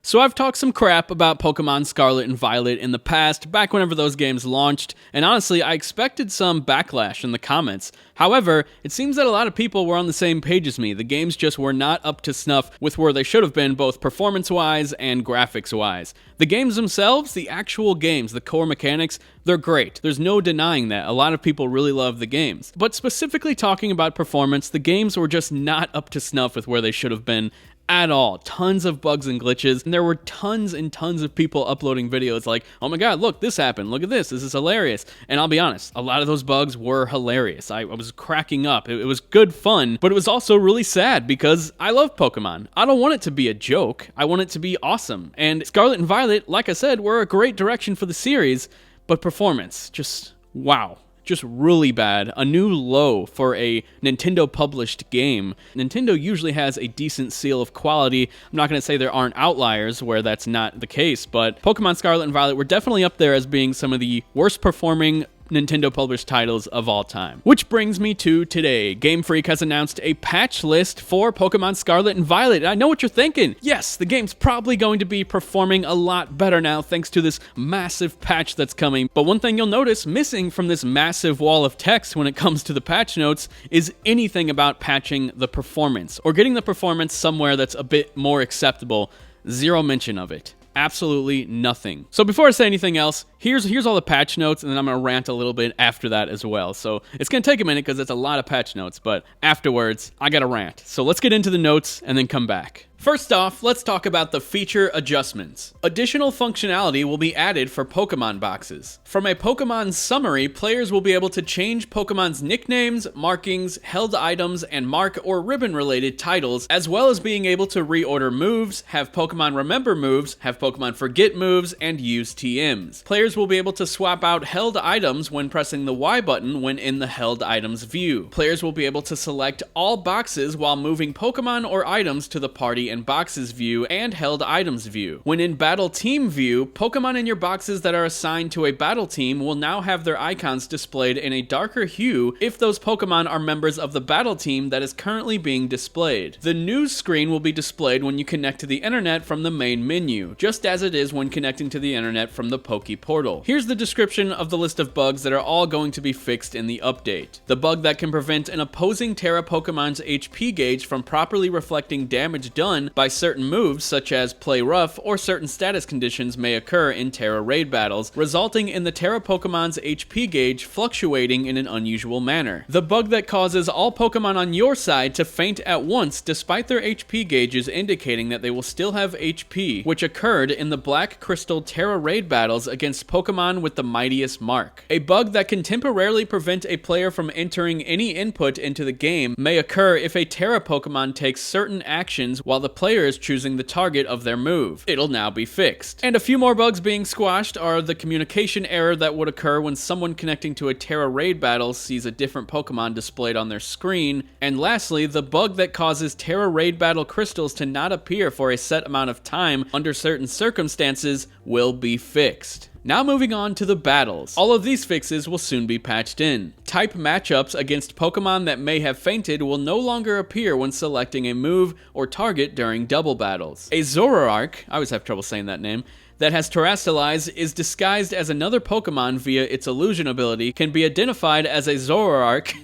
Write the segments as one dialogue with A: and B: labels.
A: So I've talked some crap about Pokemon Scarlet and Violet in the past, back whenever those games launched, and honestly, I expected some backlash in the comments. However, it seems that a lot of people were on the same page as me. The games just were not up to snuff with where they should have been, both performance-wise and graphics-wise. The games themselves, the actual games, the core mechanics, they're great. There's no denying that. A lot of people really love the games. But specifically talking about performance, the games were just not up to snuff with where they should have been at all. Tons of bugs and glitches, and there were tons and tons of people uploading videos like, oh my god, look, this happened, look at this is hilarious. And I'll be honest, a lot of those bugs were hilarious. I was cracking up. It was good fun, but it was also really sad because I love Pokemon. I don't want it to be a joke. I want it to be awesome. And Scarlet and Violet, like I said, were a great direction for the series, but performance, just wow. Just really bad. A new low for a Nintendo-published game. Nintendo usually has a decent seal of quality. I'm not going to say there aren't outliers where that's not the case, but Pokemon Scarlet and Violet were definitely up there as being some of the worst performing Nintendo-published titles of all time. Which brings me to today. Game Freak has announced a patch list for Pokemon Scarlet and Violet. And I know what you're thinking. Yes, the game's probably going to be performing a lot better now thanks to this massive patch that's coming. But one thing you'll notice missing from this massive wall of text when it comes to the patch notes is anything about patching the performance or getting the performance somewhere that's a bit more acceptable. Zero mention of it. Absolutely nothing. So before I say anything else, here's all the patch notes, and then I'm going to rant a little bit after that as well. So it's going to take a minute because it's a lot of patch notes, but afterwards, I got to rant. So let's get into the notes and then come back. First off, let's talk about the feature adjustments. Additional functionality will be added for Pokemon boxes. From a Pokemon summary, players will be able to change Pokemon's nicknames, markings, held items, and mark or ribbon-related titles, as well as being able to reorder moves, have Pokemon remember moves, have Pokemon forget moves, and use TMs. Players will be able to swap out held items when pressing the Y button when in the held items view. Players will be able to select all boxes while moving Pokemon or items to the party and boxes view and held items view. When in battle team view, Pokemon in your boxes that are assigned to a battle team will now have their icons displayed in a darker hue if those Pokemon are members of the battle team that is currently being displayed. The news screen will be displayed when you connect to the internet from the main menu, just as it is when connecting to the internet from the Poke Portal. Here's the description of the list of bugs that are all going to be fixed in the update. The bug that can prevent an opposing Terra Pokemon's HP gauge from properly reflecting damage done by certain moves such as Play Rough or certain status conditions may occur in Terra raid battles, resulting in the Terra Pokemon's HP gauge fluctuating in an unusual manner. The bug that causes all Pokemon on your side to faint at once despite their HP gauges indicating that they will still have HP, which occurred in the Black Crystal Terra raid battles against Pokemon with the mightiest mark. A bug that can temporarily prevent a player from entering any input into the game may occur if a Terra Pokemon takes certain actions while the player is choosing the target of their move. It'll now be fixed. And a few more bugs being squashed are the communication error that would occur when someone connecting to a Terra raid battle sees a different Pokemon displayed on their screen, and lastly, the bug that causes Terra raid battle crystals to not appear for a set amount of time under certain circumstances will be fixed. Now moving on to the battles. All of these fixes will soon be patched in. Type matchups against Pokemon that may have fainted will no longer appear when selecting a move or target during double battles. A Zoroark, I always have trouble saying that name, that has Terastallized is disguised as another Pokemon via its illusion ability can be identified as a Zoroark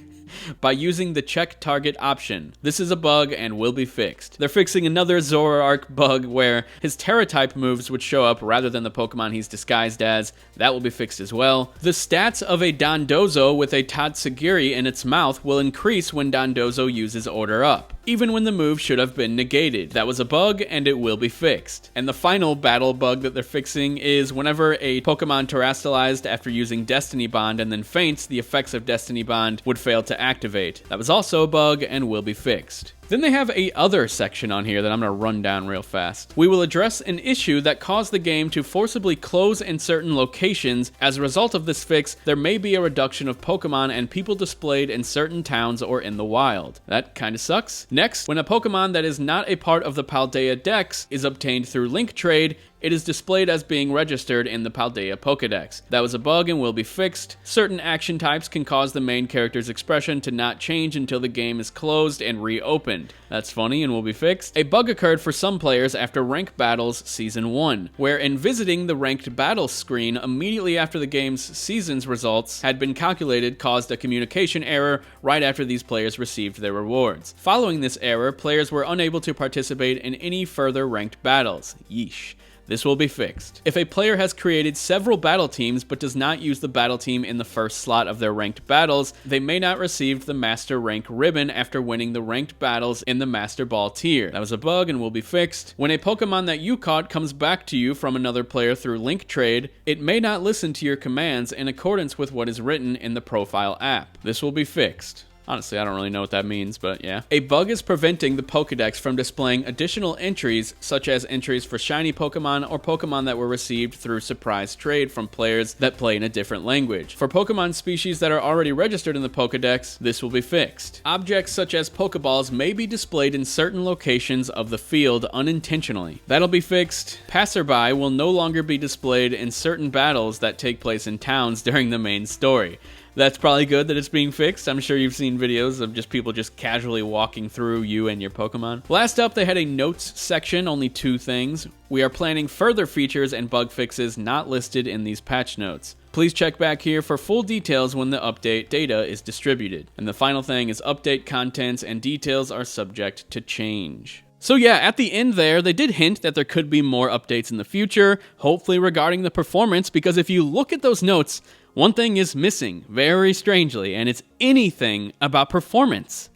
A: by using the check target option. This is a bug and will be fixed. They're fixing another Zoroark bug where his Terra type moves would show up rather than the Pokemon he's disguised as. That will be fixed as well. The stats of a Dondozo with a Tatsugiri in its mouth will increase when Dondozo uses Order Up, even when the move should have been negated. That was a bug and it will be fixed. And the final battle bug that they're fixing is whenever a Pokemon Terastallized after using Destiny Bond and then faints, the effects of Destiny Bond would fail to activate. That was also a bug and will be fixed. Then they have a other section on here that I'm going to run down real fast. We will address an issue that caused the game to forcibly close in certain locations. As a result of this fix, there may be a reduction of Pokemon and people displayed in certain towns or in the wild. That kinda sucks. Next, when a Pokemon that is not a part of the Paldea Dex is obtained through Link Trade, it is displayed as being registered in the Paldea Pokédex. That was a bug and will be fixed. Certain action types can cause the main character's expression to not change until the game is closed and reopened. That's funny and will be fixed. A bug occurred for some players after Rank Battles Season 1, where in visiting the Ranked Battles screen immediately after the game's season's results had been calculated caused a communication error right after these players received their rewards. Following this error, players were unable to participate in any further ranked battles. Yeesh. This will be fixed. If a player has created several battle teams but does not use the battle team in the first slot of their ranked battles, they may not receive the Master Rank ribbon after winning the ranked battles in the Master Ball tier. That was a bug and will be fixed. When a Pokemon that you caught comes back to you from another player through link trade, it may not listen to your commands in accordance with what is written in the profile app. This will be fixed. Honestly, I don't really know what that means, but yeah. A bug is preventing the Pokédex from displaying additional entries, such as entries for shiny Pokemon or Pokemon that were received through surprise trade from players that play in a different language. For Pokemon species that are already registered in the Pokédex, this will be fixed. Objects such as Pokeballs may be displayed in certain locations of the field unintentionally. That'll be fixed. Passerby will no longer be displayed in certain battles that take place in towns during the main story. That's probably good that it's being fixed. I'm sure you've seen videos of just people just casually walking through you and your Pokemon. Last up, they had a notes section, only 2 things. We are planning further features and bug fixes not listed in these patch notes. Please check back here for full details when the update data is distributed. And the final thing is update contents and details are subject to change. So yeah, at the end there, they did hint that there could be more updates in the future, hopefully regarding the performance, because if you look at those notes, one thing is missing, very strangely, and it's anything about performance.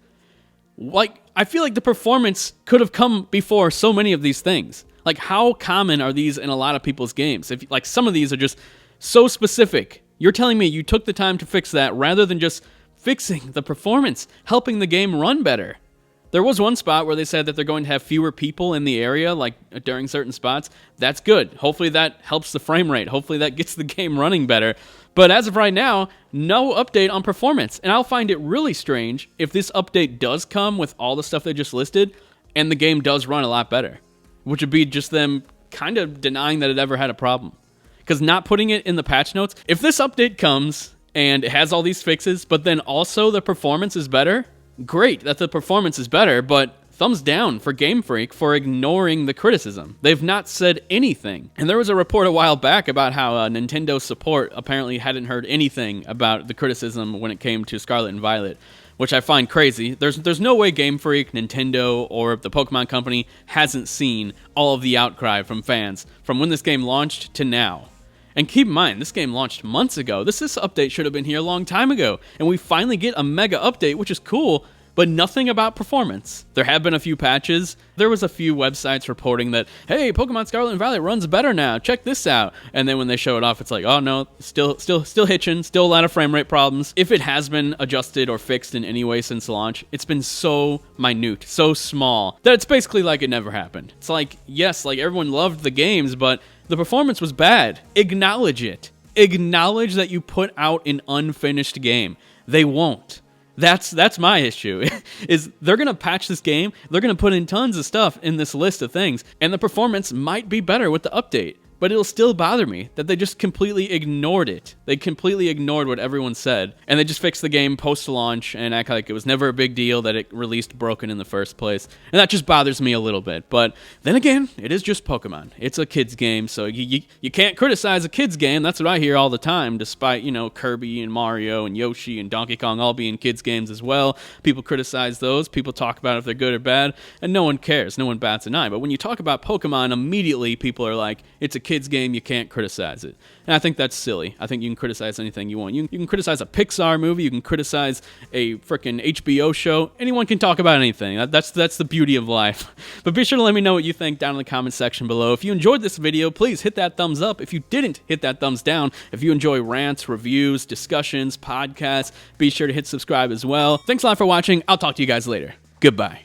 A: Like, I feel like the performance could have come before so many of these things. Like, how common are these in a lot of people's games? If, like, some of these are just so specific. You're telling me you took the time to fix that rather than just fixing the performance, helping the game run better. There was one spot where they said that they're going to have fewer people in the area, like during certain spots. That's good. Hopefully that helps the frame rate. Hopefully that gets the game running better. But as of right now, no update on performance. And I'll find it really strange if this update does come with all the stuff they just listed and the game does run a lot better, which would be just them kind of denying that it ever had a problem. Because not putting it in the patch notes, if this update comes and it has all these fixes, but then also the performance is better, great that the performance is better, but thumbs down for Game Freak for ignoring the criticism. They've not said anything. And there was a report a while back about how Nintendo support apparently hadn't heard anything about the criticism when it came to Scarlet and Violet, which I find crazy. There's no way Game Freak, Nintendo, or the Pokemon Company hasn't seen all of the outcry from fans from when this game launched to now. And keep in mind, this game launched months ago. This update should have been here a long time ago. And we finally get a mega update, which is cool, but nothing about performance. There have been a few patches. There was a few websites reporting that, hey, Pokemon Scarlet and Violet runs better now. Check this out. And then when they show it off, it's like, oh no, still hitching, still a lot of frame rate problems. If it has been adjusted or fixed in any way since launch, it's been so minute, so small, that it's basically like it never happened. It's like, yes, like everyone loved the games, but the performance was bad. Acknowledge it. Acknowledge that you put out an unfinished game. They won't. That's my issue, is they're going to patch this game, they're going to put in tons of stuff in this list of things, and the performance might be better with the update. But it'll still bother me that they just completely ignored it. They completely ignored what everyone said. And they just fixed the game post-launch and act like it was never a big deal that it released broken in the first place. And that just bothers me a little bit. But then again, it is just Pokemon. It's a kid's game, so you can't criticize a kid's game. That's what I hear all the time, despite, Kirby and Mario and Yoshi and Donkey Kong all being kids' games as well. People criticize those. People talk about if they're good or bad. And no one cares. No one bats an eye. But when you talk about Pokemon, immediately people are like, it's a kid's game, you can't criticize it. And I think that's silly. I think you can criticize anything you want. You can criticize a Pixar movie, you can criticize a freaking HBO show. Anyone can talk about anything. That's the beauty of life. But be sure to let me know what you think down in the comment section below. If you enjoyed this video, please hit that thumbs up. If you didn't, hit that thumbs down. If you enjoy rants, reviews, discussions, podcasts, be sure to hit subscribe as well. Thanks a lot for watching. I'll talk to you guys later. Goodbye.